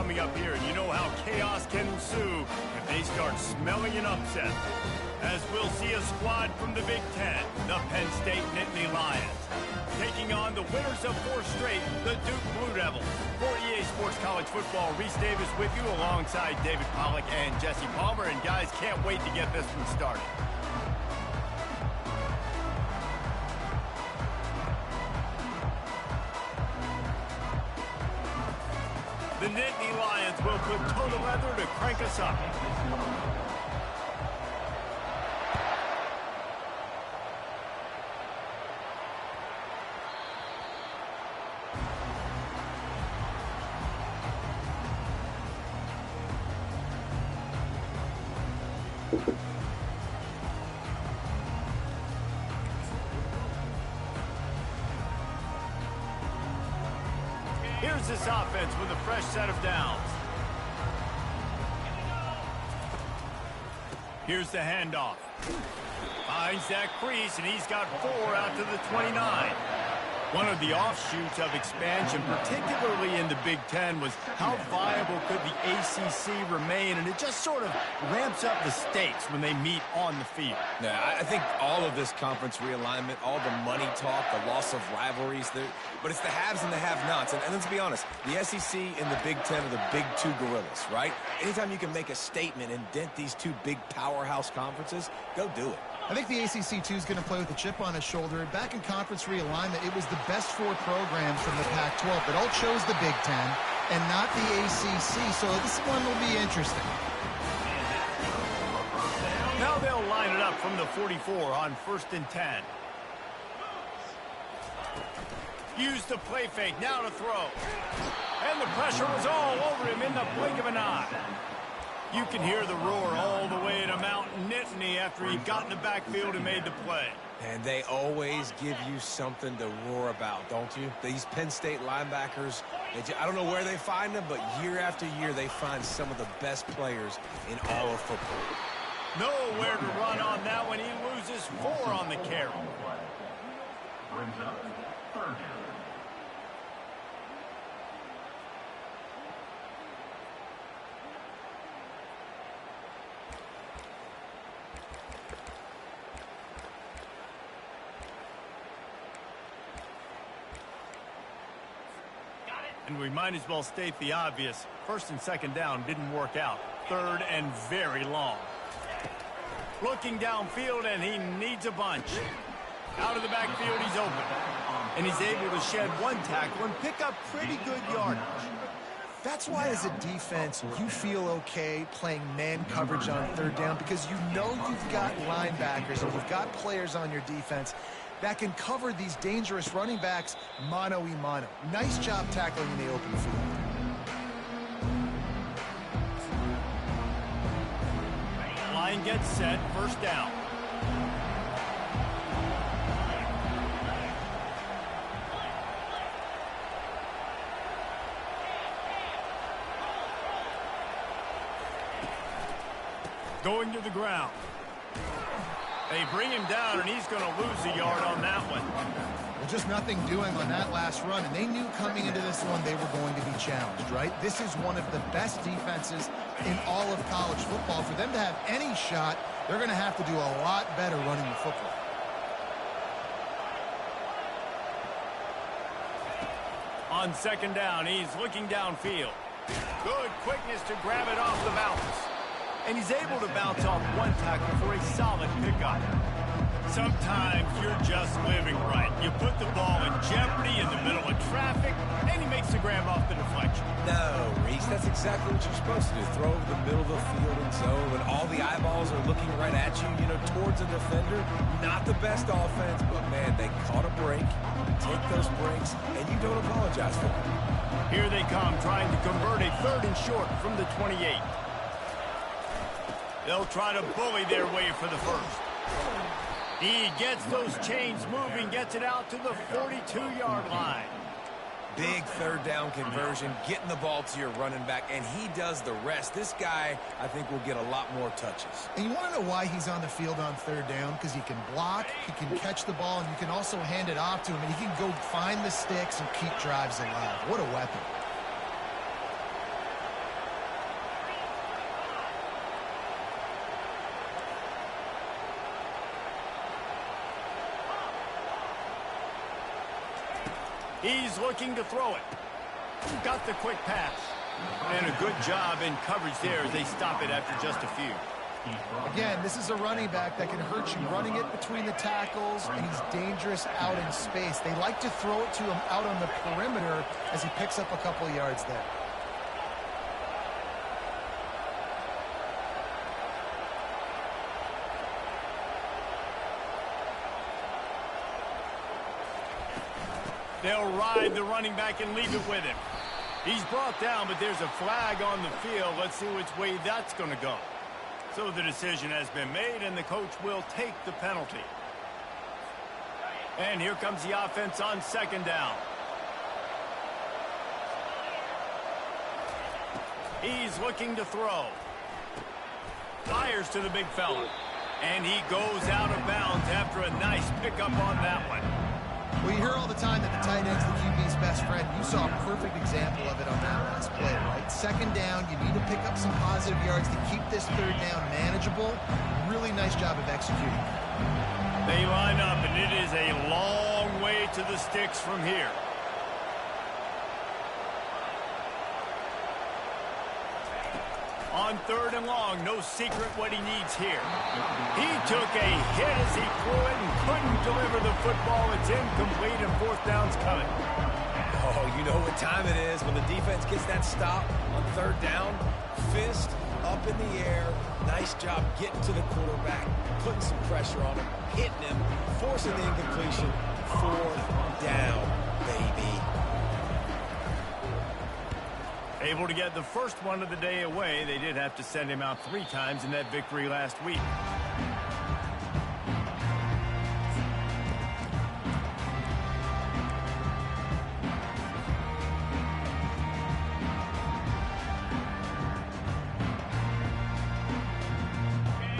coming up here, and you know how chaos can ensue if they start smelling an upset. As we'll see a squad from the Big Ten, the Penn State Nittany Lions, taking on the winners of 4 straight, the Duke Blue Devils. For EA Sports College Football, Reese Davis with you alongside David Pollack and Jesse Palmer. And guys, can't wait to get this one started. The Nittany Lions will put toe to leather to crank us up. Here's this offense with a fresh set of downs. Here's the handoff. Finds that crease, and he's got 4 out to the 29. One of the offshoots of expansion, particularly in the Big Ten, was how viable could the ACC remain, and it just sort of ramps up the stakes when they meet on the field. Yeah, I think all of this conference realignment, all the money talk, the loss of rivalries, but it's the haves and the have-nots. And let's be honest, the SEC and the Big Ten are the big 2 gorillas, right? Anytime you can make a statement and dent these 2 big powerhouse conferences, go do it. I think the ACC, too, is going to play with a chip on his shoulder. Back in conference realignment, it was the best 4 programs from the Pac-12 that all chose the Big Ten and not the ACC, so this one will be interesting. Now they'll line it up from the 44 on 1st and 10. Use the play fake, now to throw. And the pressure was all over him in the blink of an eye. You can hear the roar all the way to Mount Nittany after he got in the backfield and made the play. And they always give you something to roar about, don't you? These Penn State linebackers, I don't know where they find them, but year after year they find some of the best players in all of football. Nowhere to run on that one. He loses 4 on the carry. Brings up 3rd. And we might as well state the obvious. 1st and 2nd down didn't work out. 3rd and very long. Looking downfield, and he needs a bunch. Out of the backfield, he's open. And he's able to shed 1 tackle and pick up pretty good yardage. That's why, as a defense, you feel okay playing man coverage on 3rd down, because you know you've got linebackers and you've got players on your defense that can cover these dangerous running backs mano-a-mano. Nice job tackling in the open field. Line gets set, 1st down. Going to the ground. They bring him down, and he's going to lose a yard on that one. Well, just nothing doing on that last run, and they knew coming into this one they were going to be challenged, right? This is one of the best defenses in all of college football. For them to have any shot, they're going to have to do a lot better running the football. On 2nd down, he's looking downfield. Good quickness to grab it off the bounce. And he's able to bounce off 1 tackle for a solid pickup. Sometimes you're just living right. You put the ball in jeopardy in the middle of traffic, and he makes the grab off the deflection. No, Reese, that's exactly what you're supposed to do. Throw over the middle of the field and zone when all the eyeballs are looking right at you, towards a defender. Not the best offense, but, man, they caught a break. Take those breaks, and you don't apologize for it. Here they come, trying to convert a 3rd and short from the 28. They'll try to bully their way for the 1st. He gets those chains moving, gets it out to the 42-yard line. Big 3rd down conversion, getting the ball to your running back, and he does the rest. This guy, I think, will get a lot more touches. And you want to know why he's on the field on 3rd down? Because he can block, he can catch the ball, and you can also hand it off to him, and he can go find the sticks and keep drives alive. What a weapon. He's looking to throw it. Got the quick pass. And a good job in coverage there as they stop it after just a few. Again, this is a running back that can hurt you running it between the tackles, and he's dangerous out in space. They like to throw it to him out on the perimeter as he picks up a couple yards there. They'll ride the running back and leave it with him. He's brought down, but there's a flag on the field. Let's see which way that's going to go. So the decision has been made, and the coach will take the penalty. And here comes the offense on second down. He's looking to throw. Fires to the big fella. And he goes out of bounds after a nice pickup on that one. Well, you hear all the time that the tight end's the QB's best friend. You saw a perfect example of it on that last play, right? Second down, you need to pick up some positive yards to keep this third down manageable. Really nice job of executing. They line up, and it is a long way to the sticks from here. On third and long, no secret what he needs here. He took a hit as he threw it and couldn't deliver the football. It's incomplete, and fourth down's coming. Oh, you know what time it is when the defense gets that stop on third down. Fist up in the air. Nice job getting to the quarterback, putting some pressure on him, hitting him, forcing the incompletion. Fourth down, baby. Able to get the first one of the day away. They did have to send him out 3 times in that victory last week.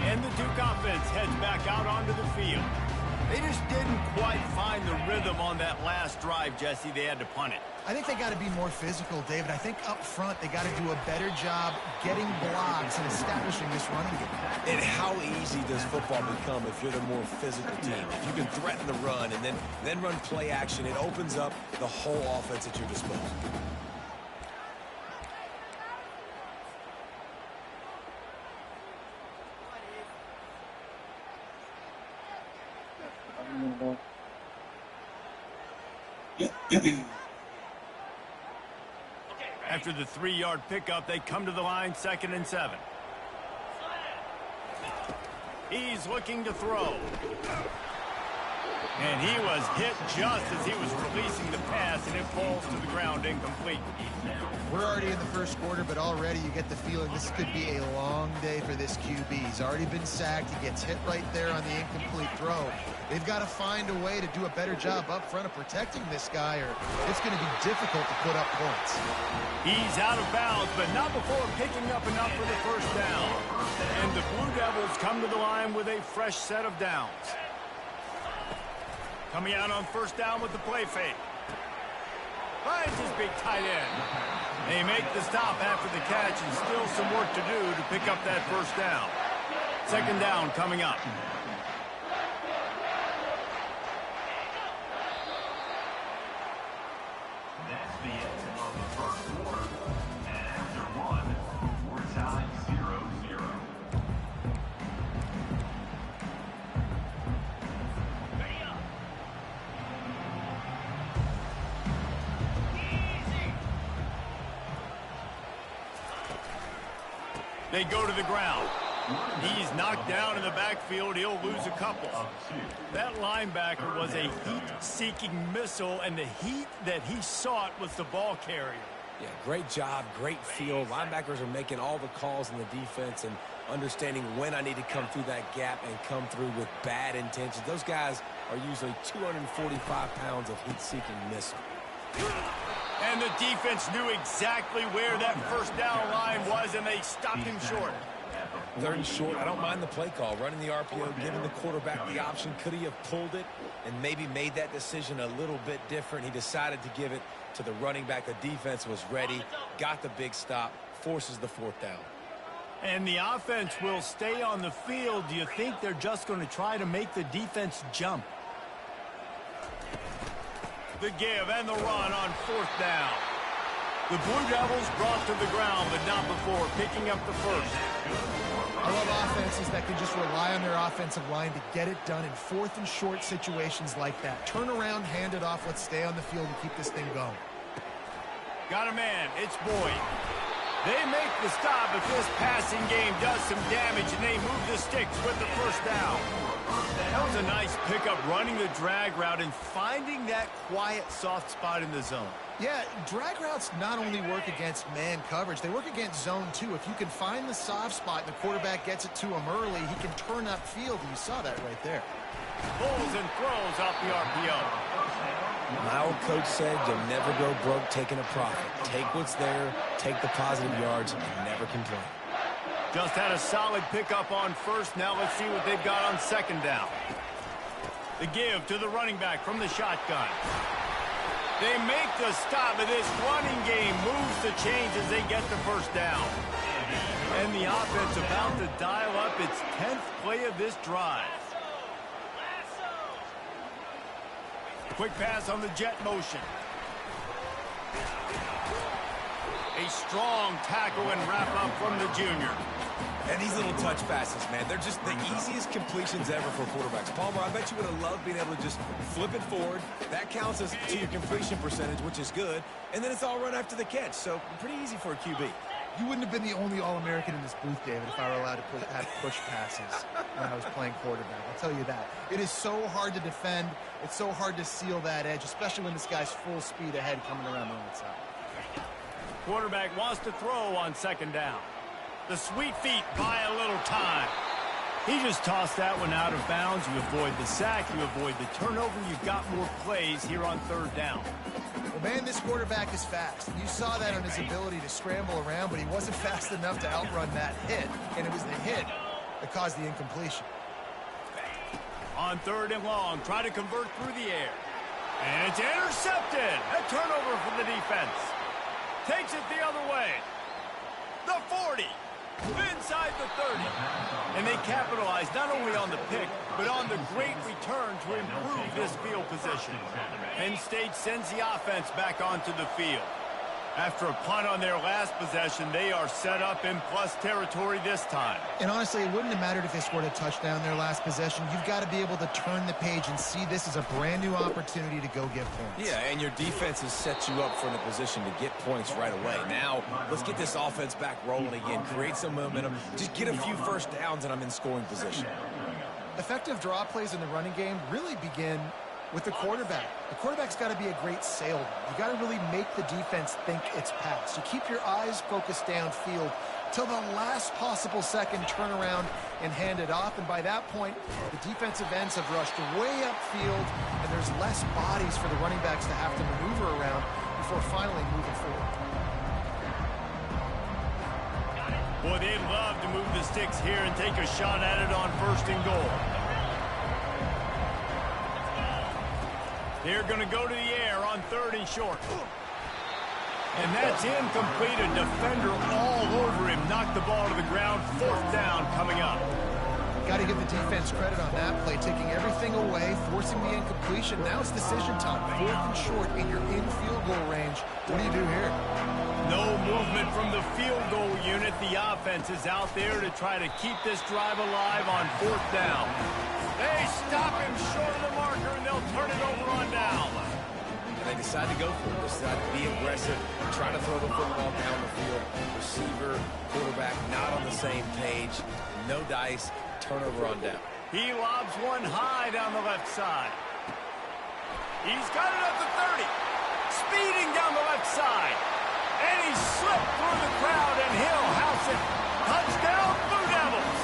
And the Duke offense heads back out onto the field. They just didn't quite find the rhythm on that last drive, Jesse. They had to punt it. I think they got to be more physical, David. I think up front they got to do a better job getting blocks and establishing this running game. And how easy does football become if you're the more physical team? If you can threaten the run and then run play action, it opens up the whole offense at your disposal. After the 3-yard pickup, they come to the line, 2nd and 7. He's looking to throw. And he was hit just as he was releasing the pass, and it falls to the ground incomplete. We're already in the first quarter, but already you get the feeling this could be a long day for this QB. He's already been sacked. He gets hit right there on the incomplete throw. They've got to find a way to do a better job up front of protecting this guy, or it's going to be difficult to put up points. He's out of bounds, but not before picking up enough for the first down. And the Blue Devils come to the line with a fresh set of downs. Coming out on first down with the play fake. Finds his big tight end. They make the stop after the catch, and still some work to do to pick up that first down. 2nd down coming up. That's the end of the first quarter. And after one, we're tied 0-0. They go to the ground. He's knocked down in the backfield. He'll lose a couple. That linebacker was a heat-seeking missile, and the heat that he sought was the ball carrier. Yeah, great job, great feel. Linebackers are making all the calls in the defense and understanding when I need to come through that gap and come through with bad intentions. Those guys are usually 245 pounds of heat-seeking missile. And the defense knew exactly where that first down line was, and they stopped him short. 3rd and short. I don't mind the play call. Running the RPO, giving the quarterback the option. Could he have pulled it and maybe made that decision a little bit different? He decided to give it to the running back. The defense was ready, got the big stop, forces the 4th down. And the offense will stay on the field. Do you think they're just going to try to make the defense jump? The give and the run on 4th down. The Blue Devils brought to the ground, but not before picking up the first. I love offenses that can just rely on their offensive line to get it done in 4th and short situations like that. Turn around, hand it off, let's stay on the field and keep this thing going. Got a man, it's Boyd. They make the stop, but this passing game does some damage, and they move the sticks with the first down. That was a nice pickup, running the drag route and finding that quiet, soft spot in the zone. Yeah, drag routes not only work against man coverage, they work against zone too. If you can find the soft spot and the quarterback gets it to him early, he can turn upfield, and you saw that right there. Pulls and throws off the RPO. My old coach said you'll never go broke taking a profit. Take what's there, take the positive yards, and never complain. Just had a solid pickup on first. Now let's see what they've got on 2nd down. The give to the running back from the shotgun. They make the stop, but this running game moves the chains as they get the first down. And the offense about to dial up its 10th play of this drive. Quick pass on the jet motion. A strong tackle and wrap up from the junior. And these little touch passes, man, they're just the easiest completions ever for quarterbacks. Palmer, I bet you would have loved being able to just flip it forward. That counts as to your completion percentage, which is good. And then it's all run after the catch, so pretty easy for a QB. You wouldn't have been the only All-American in this booth, David, if I were allowed to have push passes when I was playing quarterback. I'll tell you that. It is so hard to defend. It's so hard to seal that edge, especially when this guy's full speed ahead coming around the outside. Quarterback wants to throw on 2nd down. The sweet feet buy a little time. He just tossed that one out of bounds. You avoid the sack, you avoid the turnover. You've got more plays here on 3rd down. Well, man, this quarterback is fast. You saw that on his ability to scramble around, but he wasn't fast enough to outrun that hit, and it was the hit that caused the incompletion. On 3rd and long, try to convert through the air. And it's intercepted. A turnover from the defense. Takes it the other way. The 40. Inside the 30. And they capitalize not only on the pick, but on the great return to improve this field position. Penn State sends the offense back onto the field. After a punt on their last possession, they are set up in plus territory this time. And honestly, it wouldn't have mattered if they scored a touchdown their last possession. You've got to be able to turn the page and see this as a brand new opportunity to go get points. Yeah, and your defense has set you up for a position to get points right away. Now, let's get this offense back rolling again, create some momentum, just get a few first downs, and I'm in scoring position. Effective draw plays in the running game really begin with the quarterback. The quarterback's got to be a great salesman. You got to really make the defense think it's pass. You keep your eyes focused downfield till the last possible second, turn around and hand it off. And by that point, the defensive ends have rushed way upfield, and there's less bodies for the running backs to have to maneuver around before finally moving forward. Boy, they'd love to move the sticks here and take a shot at it on 1st and goal. They're going to go to the air on 3rd and short. And that's incomplete. A defender all over him. Knocked the ball to the ground. 4th down coming up. Got to give the defense credit on that play, taking everything away, forcing the incompletion. Now it's decision time. 4th and short, and you're in field goal range. What do you do here? No movement from the field goal unit. The offense is out there to try to keep this drive alive on 4th down. They stop him short of the marker, and they'll turn it over on down. And they decide to go for it. Decide to be aggressive, try to throw the football down the field. Receiver, quarterback, not on the same page. No dice. Turnover on down. He lobs one high down the left side. He's got it up to 30. Speeding down the left side. And he slipped through the crowd, and he'll house it. Touchdown, Blue Devils.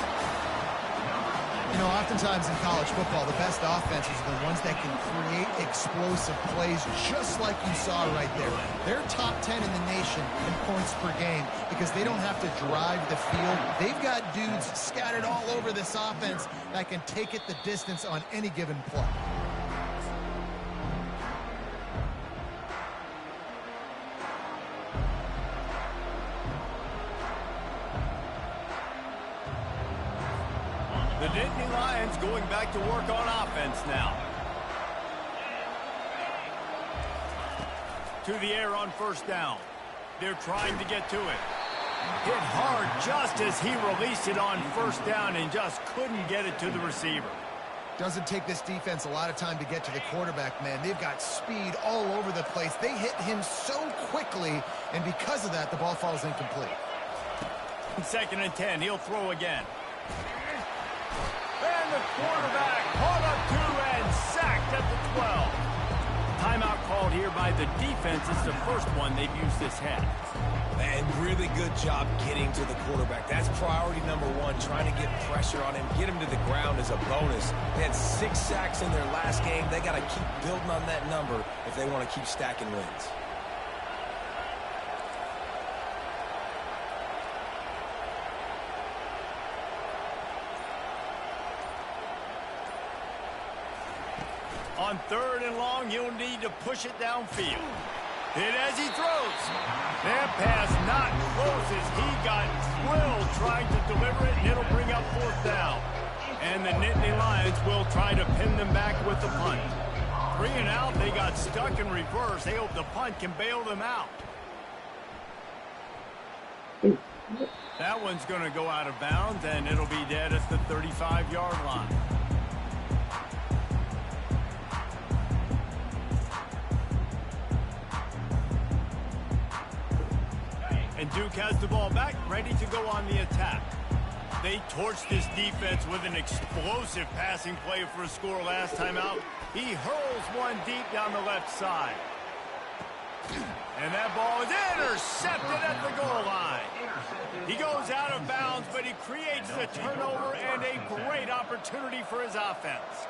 You know, oftentimes in college football, the best offenses are the ones that can create explosive plays, just like you saw right there. They're top 10 in the nation in points per game because they don't have to drive the field. They've got dudes scattered all over this offense that can take it the distance on any given play. The Nittany Lions going back to work on offense now. to the air on first down. They're trying to get to it. Hit hard just as he released it on first down and just couldn't get it to the receiver. Doesn't take this defense a lot of time to get to the quarterback, man. They've got speed all over the place. They hit him so quickly, and because of that, the ball falls incomplete. 2nd and 10, he'll throw again. And the quarterback caught up 2 and sacked at the 12. Timeout called here by the defense. It's the first one they've used this half. And really good job getting to the quarterback. That's priority number 1, trying to get pressure on him, get him to the ground as a bonus. They had 6 sacks in their last game. They got to keep building on that number if they want to keep stacking wins. On 3rd and long, you'll need to push it downfield. Hit as he throws. That pass not close as he got drilled trying to deliver it, and it'll bring up 4th down. And the Nittany Lions will try to pin them back with the punt. 3 and out, they got stuck in reverse. They hope the punt can bail them out. That one's going to go out of bounds, and it'll be dead at the 35-yard line. And Duke has the ball back, ready to go on the attack. They torched this defense with an explosive passing play for a score last time out. He hurls one deep down the left side. And that ball is intercepted at the goal line. He goes out of bounds, but he creates the turnover and a great opportunity for his offense.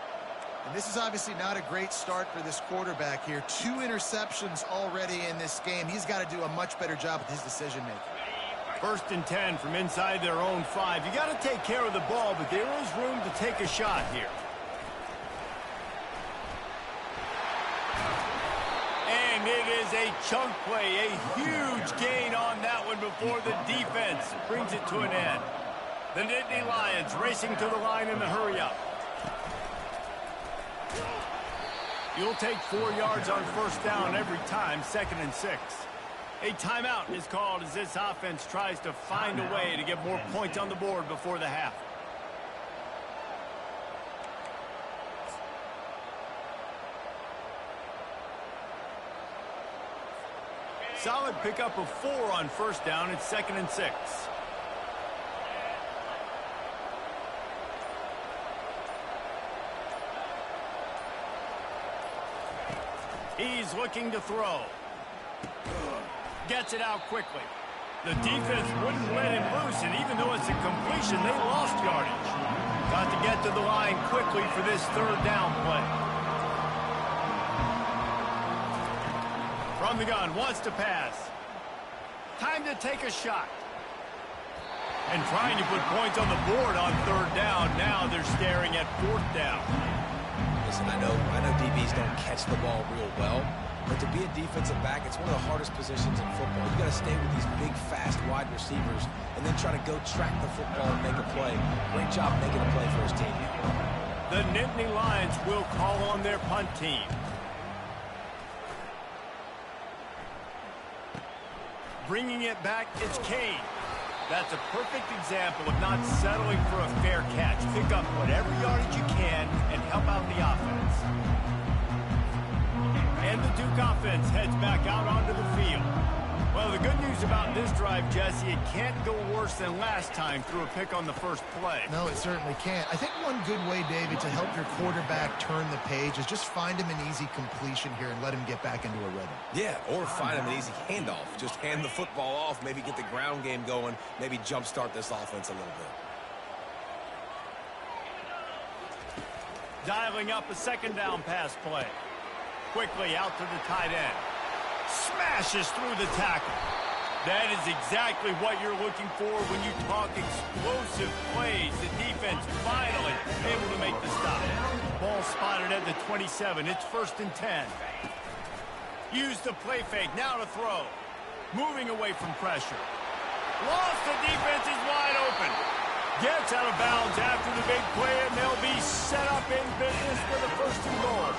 And this is obviously not a great start for this quarterback here. 2 interceptions already in this game. He's got to do a much better job with his decision-making. 1st and 10 from inside their own 5. You got to take care of the ball, but there is room to take a shot here. And it is a chunk play, a huge gain on that one before the defense brings it to an end. The Nittany Lions racing to the line in the hurry-up. You'll take 4 yards on first down every time, 2nd and 6. A timeout is called as this offense tries to find a way to get more points on the board before the half. Solid pickup of 4 on first down. It's 2nd and 6. He's looking to throw. Gets it out quickly. The defense wouldn't let him loose, and even though it's a completion, they lost yardage. Got to get to the line quickly for this 3rd down play. From the gun, wants to pass. Time to take a shot. And trying to put points on the board on 3rd down. Now they're staring at 4th down. Listen, I know DBs don't catch the ball real well, but to be a defensive back, it's one of the hardest positions in football. You got to stay with these big, fast, wide receivers and then try to go track the football and make a play. Great job making a play for his team. The Nittany Lions will call on their punt team. Bringing it back, it's Kane. That's a perfect example of not settling for a fair catch. Pick up whatever yardage you can and help out the offense. And the Duke offense heads back out onto the field. Well, the good news about this drive, Jesse, it can't go worse than last time through a pick on the first play. No, it certainly can't. I think one good way, David, to help your quarterback turn the page is just find him an easy completion here and let him get back into a rhythm. Yeah, or find him an easy handoff. Just hand the football off, maybe get the ground game going, maybe jumpstart this offense a little bit. Dialing up a 2nd down pass play. Quickly out to the tight end. Smashes through the tackle. That is exactly what you're looking for when you talk explosive plays. The defense finally able to make the stop. Ball spotted at the 27. It's 1st and 10. Use the play fake. Now to throw. Moving away from pressure. Lost. The defense is wide open. Gets out of bounds after the big play, and they'll be set up in business for the 1st and goal.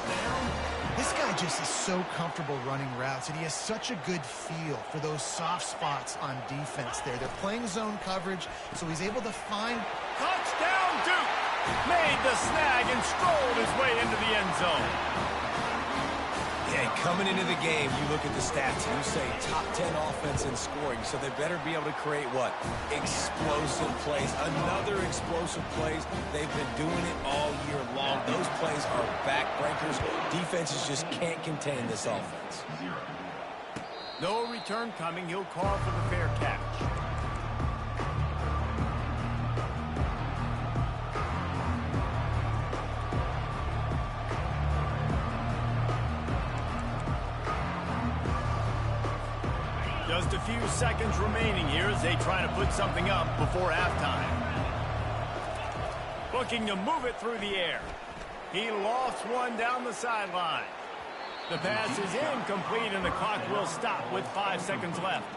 This guy just is so comfortable running routes, and he has such a good feel for those soft spots on defense there. They're playing zone coverage, so he's able to find... Touchdown, Duke! Made the snag and strolled his way into the end zone. Yeah, coming into the game, you look at the stats and you say top 10 offense in scoring, so they better be able to create what? Explosive plays. Another explosive plays. They've been doing it all year long. Those plays are backbreakers. Defenses just can't contain this offense. No return coming. He'll call for the fair catch. Just a few seconds remaining here as they try to put something up before halftime. Looking to move it through the air. He lofts one down the sideline. The pass is incomplete and the clock will stop with 5 seconds left.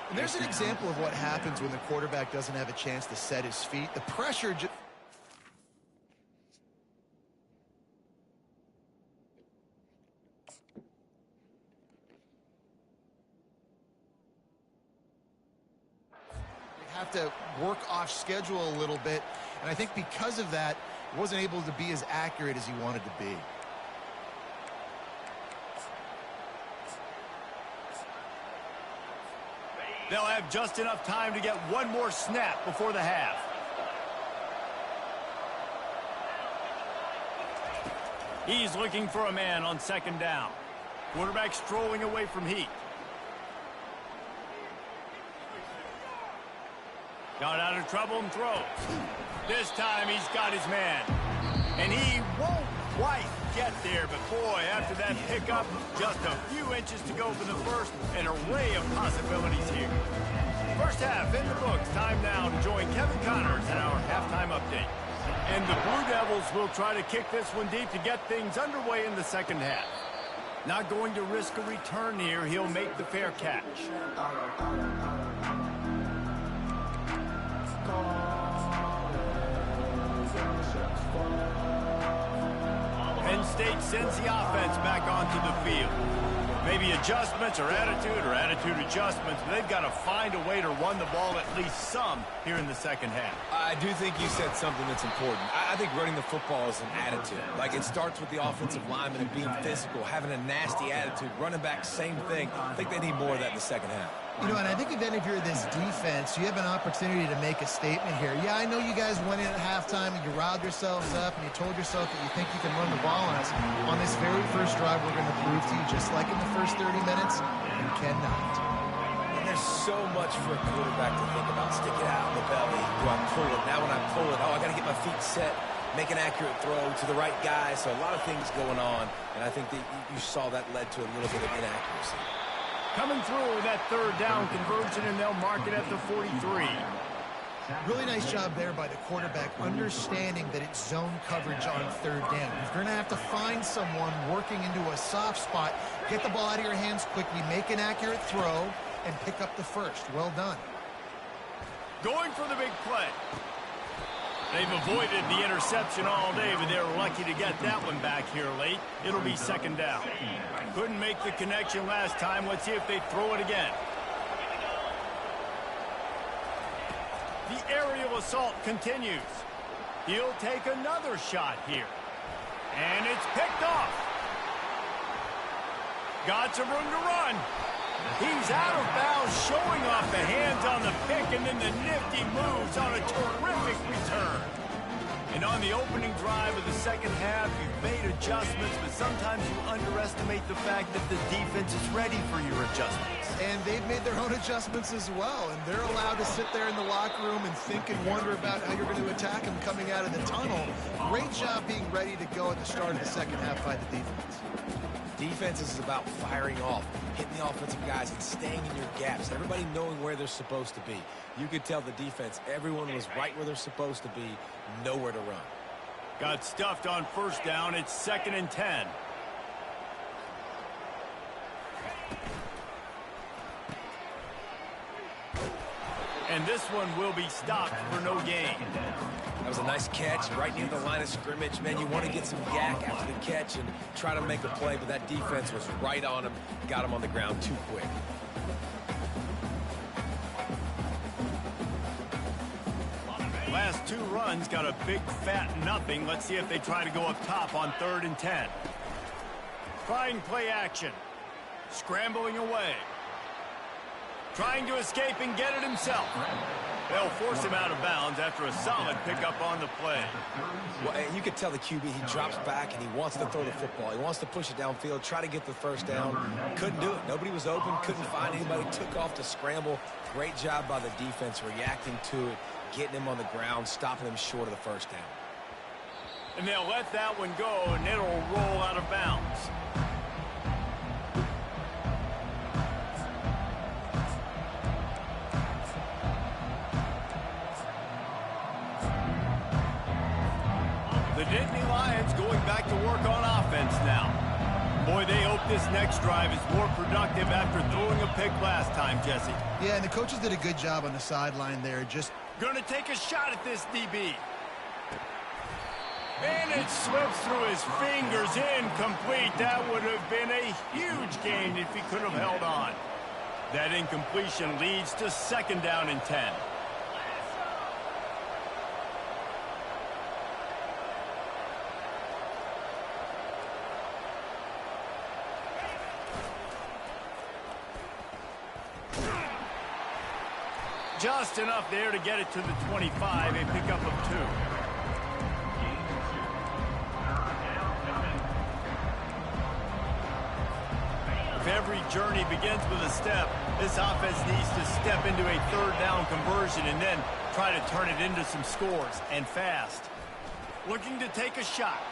And there's an example of what happens when the quarterback doesn't have a chance to set his feet. The pressure just... have to work off schedule a little bit, and I think because of that, he wasn't able to be as accurate as he wanted to be. They'll have just enough time to get one more snap before the half. He's looking for a man on second down. Quarterback strolling away from heat. Got out of trouble and throws. This time he's got his man. And he won't quite get there, but boy, after that pickup, just a few inches to go for the first. An array of possibilities here. First half in the books. Time now to join Kevin Connors in our halftime update. And the Blue Devils will try to kick this one deep to get things underway in the second half. Not going to risk a return here. He'll make the fair catch. Penn State sends the offense back onto the field. Maybe adjustments or attitude adjustments, but they've got to find a way to run the ball at least some here in the second half. I do think you said something that's important. I think running the football is an attitude. Like, it starts with the offensive lineman and being physical, having a nasty attitude. Running back, same thing. I think they need more of that in the second half. You know, and I think even if you're this defense, you have an opportunity to make a statement here. Yeah, I know you guys went in at halftime and you riled yourselves up and you told yourself that you think you can run the ball on us. On this very first drive, we're going to prove to you, just like in the first 30 minutes, you cannot. And there's so much for a quarterback to think about. Stick it out in the belly. Do I pull it? Now when I pull it, I got to get my feet set, make an accurate throw to the right guy. So a lot of things going on, and I think that you saw that led to a little bit of inaccuracy. Coming through that third down conversion, and they'll mark it at the 43. Really nice job there by the quarterback, understanding that it's zone coverage on third down. You're going to have to find someone working into a soft spot, get the ball out of your hands quickly, make an accurate throw, and pick up the first. Well done. Going for the big play. They've avoided the interception all day, but they're lucky to get that one back here late. It'll be second down. Couldn't make the connection last time. Let's see if they throw it again. The aerial assault continues. He'll take another shot here. And it's picked off. Got some room to run. He's out of bounds, showing off the hands on the pick, and then the nifty moves on a terrific return. And on the opening drive of the second half, you've made adjustments, but sometimes you underestimate the fact that the defense is ready for your adjustments. And they've made their own adjustments as well, and they're allowed to sit there in the locker room and think and wonder about how you're going to attack them coming out of the tunnel. Great job being ready to go at the start of the second half by the defense. Defense is about firing off, hitting the offensive guys, and staying in your gaps. Everybody knowing where they're supposed to be. You could tell the defense, everyone was right where they're supposed to be, nowhere to run. Got stuffed on first down. It's 2nd and 10. And this one will be stopped for no gain. That was a nice catch right near the line of scrimmage. Man, you want to get some yak after the catch and try to make a play, but that defense was right on him, got him on the ground too quick. Last two runs got a big fat nothing. Let's see if they try to go up top on 3rd and 10. Trying play action. Scrambling away. Trying to escape and get it himself. They'll force him out of bounds after a solid pickup on the play. Well, and you could tell the QB, he drops back and he wants to throw the football. He wants to push it downfield, try to get the first down. Couldn't do it. Nobody was open, couldn't find anybody, took off to scramble. Great job by the defense reacting to it, getting him on the ground, stopping him short of the first down. And they'll let that one go, and it'll roll out of bounds. The Nittany Lions going back to work on offense now. Boy, they hope this next drive is more productive after throwing a pick last time, Jesse. Yeah, and the coaches did a good job on the sideline there. Just gonna take a shot at this DB. And it slips through his fingers, incomplete. That would have been a huge gain if he could have held on. That incompletion leads to 2nd down and 10. Just enough there to get it to the 25, a pickup of 2. If every journey begins with a step, this offense needs to step into a 3rd down conversion and then try to turn it into some scores, and fast. Looking to take a shot.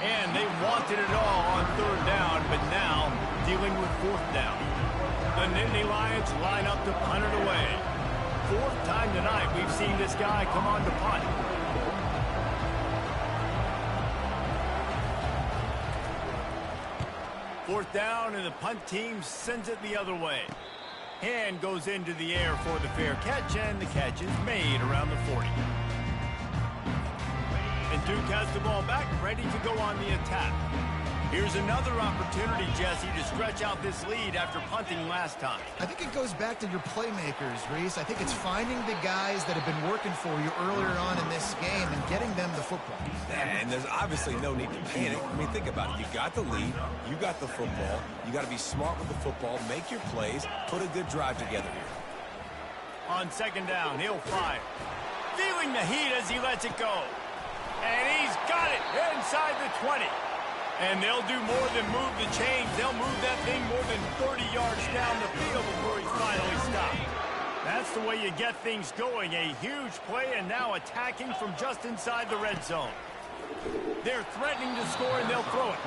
And they wanted it all on 3rd down, but now dealing with 4th down. The Nittany Lions line up to punt it away. 4th time tonight we've seen this guy come on to punt. Fourth down, and the punt team sends it the other way. Hand goes into the air for the fair catch, and the catch is made around the 40. And Duke has the ball back, ready to go on the attack. Here's another opportunity, Jesse, to stretch out this lead after punting last time. I think it goes back to your playmakers, Reese. I think it's finding the guys that have been working for you earlier on in this game and getting them the football. And there's obviously no need to panic. I mean, think about it. You got the lead. You got the football. You got to be smart with the football, make your plays, put a good drive together here. On 2nd down, he'll fire. Feeling the heat as he lets it go. And he's got it inside the 20. And they'll do more than move the chains. They'll move that thing more than 30 yards down the field before he's finally stopped. That's the way you get things going. A huge play, and now attacking from just inside the red zone. They're threatening to score, and they'll throw it.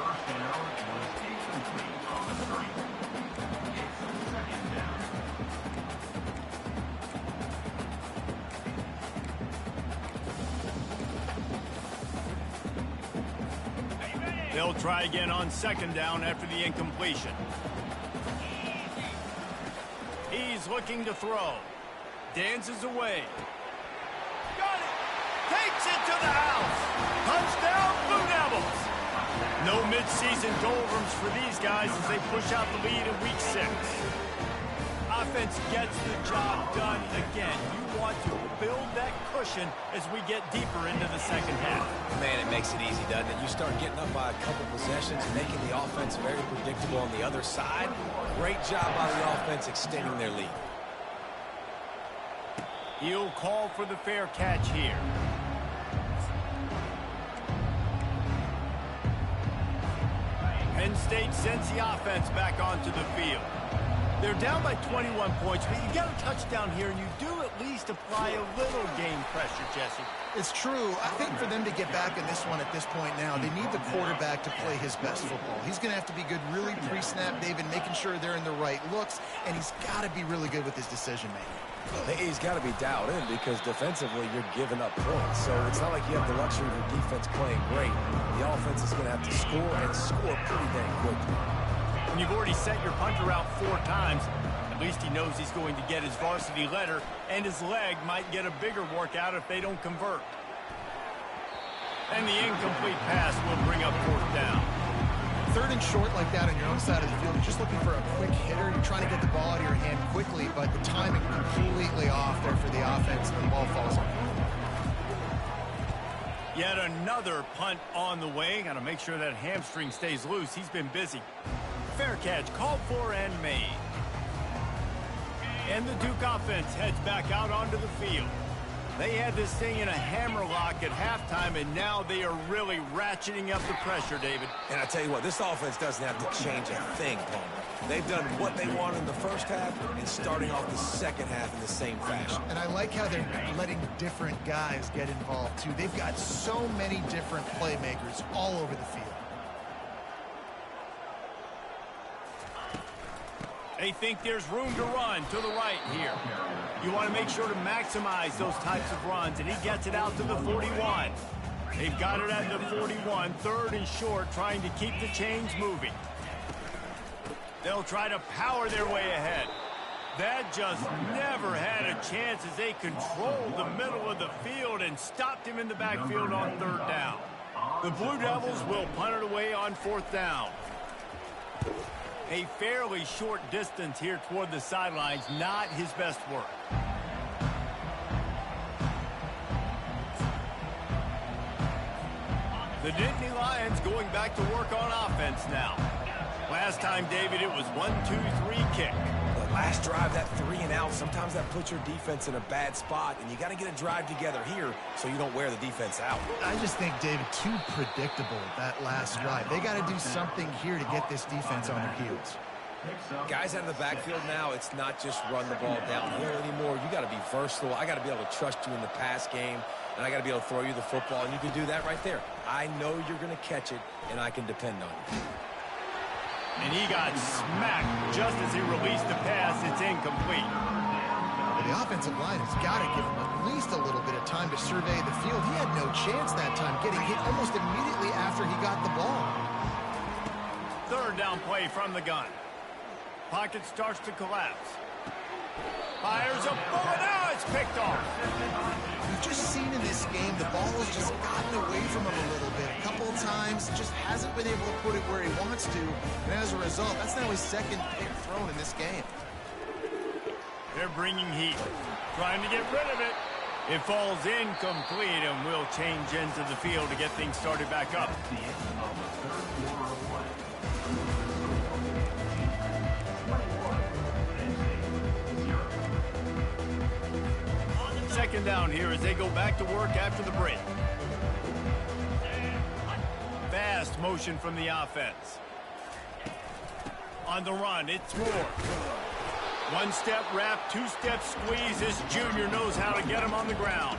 They'll try again on 2nd down after the incompletion. He's looking to throw. Dances away. Got it! Takes it to the house! Touchdown, Blue Devils! No midseason doldrums for these guys as they push out the lead in Week 6. Offense gets the job done again. You want to build that cushion as we get deeper into the 2nd half. Man, it makes it easy, doesn't it? You start getting up by a couple possessions, making the offense very predictable on the other side. Great job by the offense extending their lead. He'll call for the fair catch here. Penn State sends the offense back onto the field. They're down by 21 points, but you get a touchdown here, and you do at least apply a little game pressure, Jesse. It's true. I think for them to get back in this one at this point now, they need the quarterback to play his best football. He's going to have to be good really pre-snap, David, making sure they're in the right looks, and he's got to be really good with his decision-making. He's got to be dialed in because defensively you're giving up points. So it's not like you have the luxury of your defense playing great. The offense is going to have to score and score pretty dang quickly. When you've already sent your punter out 4 times, At least he knows he's going to get his varsity letter, and his leg might get a bigger workout if they don't convert. And the incomplete pass will bring up 4th down. 3rd and short like that on your own side of the field, you're just looking for a quick hitter. You're trying to get the ball out of your hand quickly, but the timing completely off there for the offense, and the ball falls on. Yet another punt on the way. Got to make sure that hamstring stays loose. He's been busy. Fair catch called for and made. And the Duke offense heads back out onto the field. They had this thing in a hammerlock at halftime, and now they are really ratcheting up the pressure, David. And I tell you what, this offense doesn't have to change a thing, Palmer. They've done what they wanted in the first half and starting off the second half in the same fashion. And I like how they're letting different guys get involved, too. They've got so many different playmakers all over the field. They think there's room to run to the right here. You want to make sure to maximize those types of runs, and he gets it out to the 41. They've got it at the 41, 3rd and short, trying to keep the chains moving. They'll try to power their way ahead. That just never had a chance as they controlled the middle of the field and stopped him in the backfield on 3rd down. The Blue Devils will punt it away on 4th down. A fairly short distance here toward the sidelines, not his best work. The Nittany Lions going back to work on offense now. Last time, David, it was 1-2-3 kick. The last drive, that 3 and out, sometimes that puts your defense in a bad spot, and you got to get a drive together here so you don't wear the defense out. I just think, David, too predictable, that last drive. They got to do something here to get this defense on their heels. Guys out of the backfield now, it's not just run the ball downhill anymore. You got to be versatile. I got to be able to trust you in the pass game, and I got to be able to throw you the football, and you can do that right there. I know you're going to catch it, and I can depend on you. And he got smacked just as he released the pass. It's incomplete. The offensive line has got to give him at least a little bit of time to survey the field. He had no chance that time, getting hit almost immediately after he got the ball. 3rd down play from the gun. Pocket starts to collapse. Fires a bullet. Now it's picked off. We've just seen in this game the ball has just gotten away from him a little bit. A couple of times, just hasn't been able to put it where he wants to. And as a result, that's now his 2nd pick thrown in this game. They're bringing heat, trying to get rid of it. It falls incomplete, and will change into the field to get things started back up. Second down here as they go back to work after the break. Fast motion from the offense. On the run, it's Moore. 1-step wrap, 2-step squeeze. This junior knows how to get him on the ground.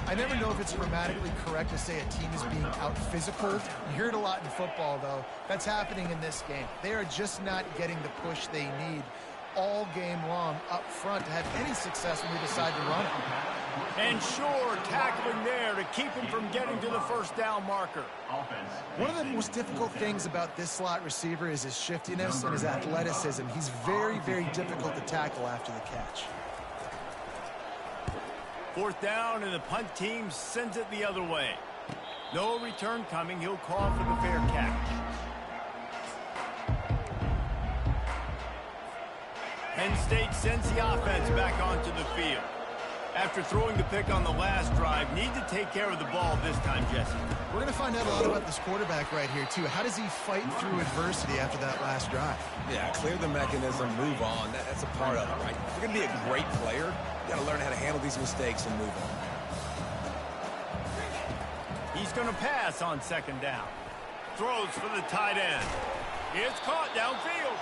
I never know if it's grammatically correct to say a team is being out-physical. You hear it a lot in football, though. That's happening in this game. They are just not getting the push they need all game long up front to have any success when we decide to run it. And sure, tackling there to keep him from getting to the 1st down marker. One of the most difficult things about this slot receiver is his shiftiness and his athleticism. He's very, very difficult to tackle after the catch. 4th down, and the punt team sends it the other way. No return coming. He'll call for the fair catch. Penn State sends the offense back onto the field. After throwing the pick on the last drive, need to take care of the ball this time, Jesse. We're going to find out a lot about this quarterback right here, too. How does he fight through adversity after that last drive? Yeah, clear the mechanism, move on. That's a part of it, right? If you're going to be a great player, you got to learn how to handle these mistakes and move on. He's going to pass on 2nd down. Throws for the tight end. It's caught downfield.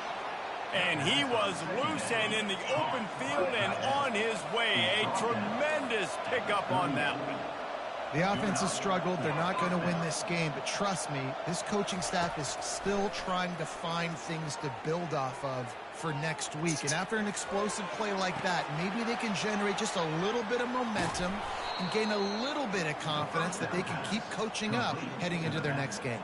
And he was loose and in the open field and on his way. A tremendous pickup on that one. The offense has struggled. They're not going to win this game. But trust me, this coaching staff is still trying to find things to build off of for next week. And after an explosive play like that, maybe they can generate just a little bit of momentum and gain a little bit of confidence that they can keep coaching up heading into their next game.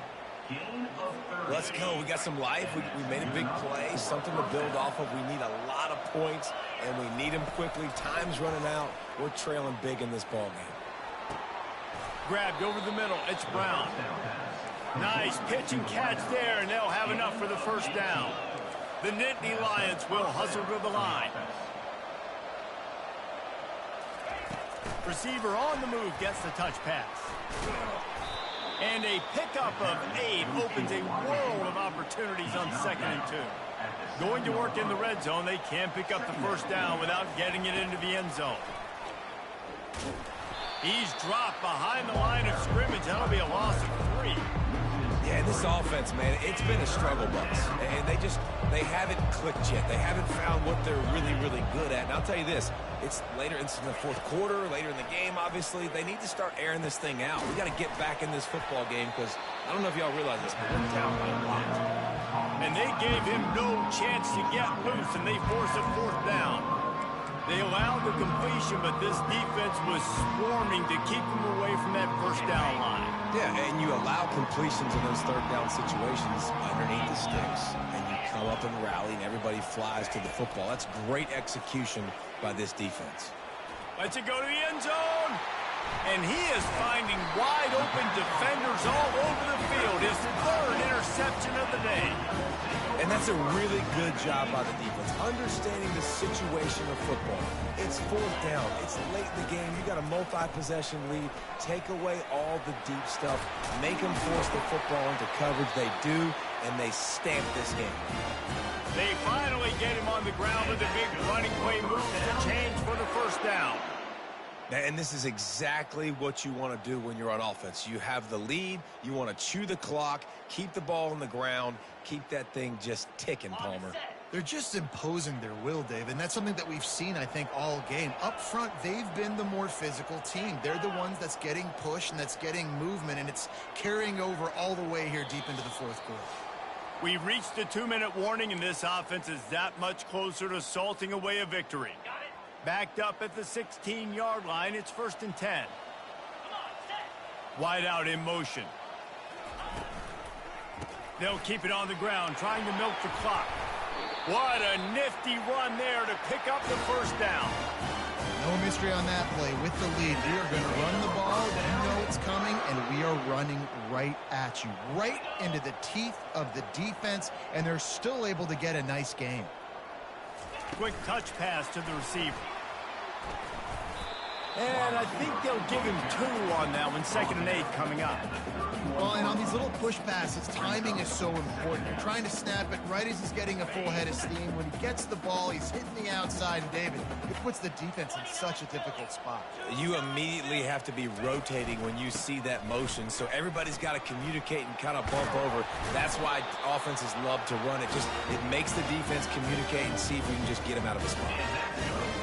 Gain of 30. Let's go. We got some life. We made a big play, something to build off of. We need a lot of points, and we need them quickly. Time's running out. We're trailing big in this ball game. Grabbed over the middle. It's Brown. Nice pitch and catch there, and they'll have enough for the first down. The Nittany Lions will hustle to the line. Receiver on the move gets the touch pass. And a pickup of 8 opens a world of opportunities on 2nd and 2. Going to work in the red zone, they can pick up the first down without getting it into the end zone. He's dropped behind the line of scrimmage. That'll be a loss of 3. Yeah, this offense, man, it's been a struggle bus. And they haven't clicked yet. They haven't found what they're really, really good at. And I'll tell you this, it's later into the fourth quarter, later in the game, obviously. They need to start airing this thing out. We got to get back in this football game because I don't know if y'all realize this, but we're down by a lot. And they gave him no chance to get loose, and they force a 4th down. They allowed the completion, but this defense was swarming to keep them away from that first down line. Yeah, and you allow completions in those 3rd down situations underneath the sticks, and you come up and rally, and everybody flies to the football. That's great execution by this defense. Lets it go to the end zone. And he is finding wide open defenders all over the field. His 3rd interception of the day. And that's a really good job by the defense, understanding the situation of football. It's 4th down. It's late in the game. You got a multi-possession lead. Take away all the deep stuff. Make them force the football into coverage. They do, and they stamp this game. They finally get him on the ground with a big running play move to change for the first down. And this is exactly what you want to do when you're on offense. You have the lead. You want to chew the clock, keep the ball on the ground, keep that thing just ticking, Palmer. They're just imposing their will, Dave, and that's something that we've seen, I think, all game. Up front, they've been the more physical team. They're the ones that's getting pushed and that's getting movement, and it's carrying over all the way here deep into the 4th quarter. We've reached the 2-minute warning, and this offense is that much closer to salting away a victory. Backed up at the 16-yard line, it's 1st and 10. Wide out in motion. They'll keep it on the ground, trying to milk the clock. What a nifty run there to pick up the first down. No mystery on that play. With the lead, we are going to run the ball. You know it's coming, and we are running right at you, right into the teeth of the defense, and they're still able to get a nice game. Quick touch pass to the receiver. And I think they'll give him 2 on that one. 2nd and 8 coming up. Well, and on these little push passes, timing is so important. You're trying to snap it right as he's getting a full head of steam. When he gets the ball, he's hitting the outside. And, David, it puts the defense in such a difficult spot. You immediately have to be rotating when you see that motion, so everybody's got to communicate and kind of bump over. That's why offenses love to run it. It makes the defense communicate and see if we can just get him out of a spot.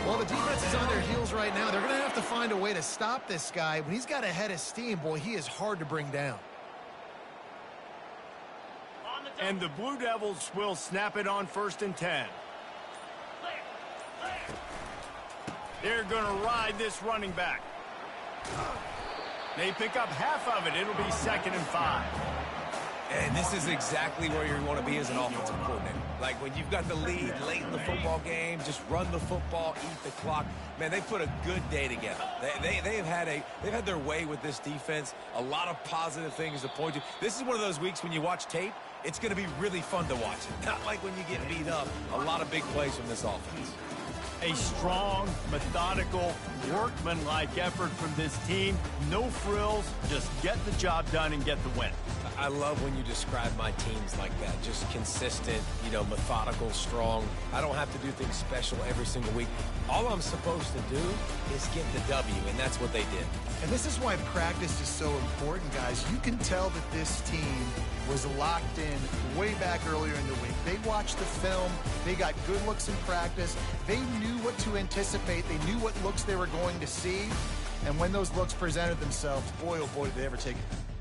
Well, the defense is on their heels right now. They're going to have to find a way to stop this guy. When he's got a head of steam, boy, he is hard to bring down. And the Blue Devils will snap it on 1st and 10. They're going to ride this running back. They pick up half of it. It'll be 2nd and 5. And this is exactly where you want to be as an offensive coordinator. Like when you've got the lead late in the football game, just run the football, eat the clock. Man, they put a good day together. They've had their way with this defense. A lot of positive things to point to. This is one of those weeks when you watch tape, it's going to be really fun to watch it. Not like when you get beat up. A lot of big plays from this offense. A strong, methodical, workmanlike effort from this team. No frills, just get the job done and get the win. I love when you describe my teams like that. Just consistent, methodical, strong. I don't have to do things special every single week. All I'm supposed to do is get the W, and that's what they did. And this is why practice is so important, guys. You can tell that this team was locked in way back earlier in the week. They watched the film. They got good looks in practice. They knew what to anticipate. They knew what looks they were going to see. And when those looks presented themselves, boy, oh boy, did they ever take it.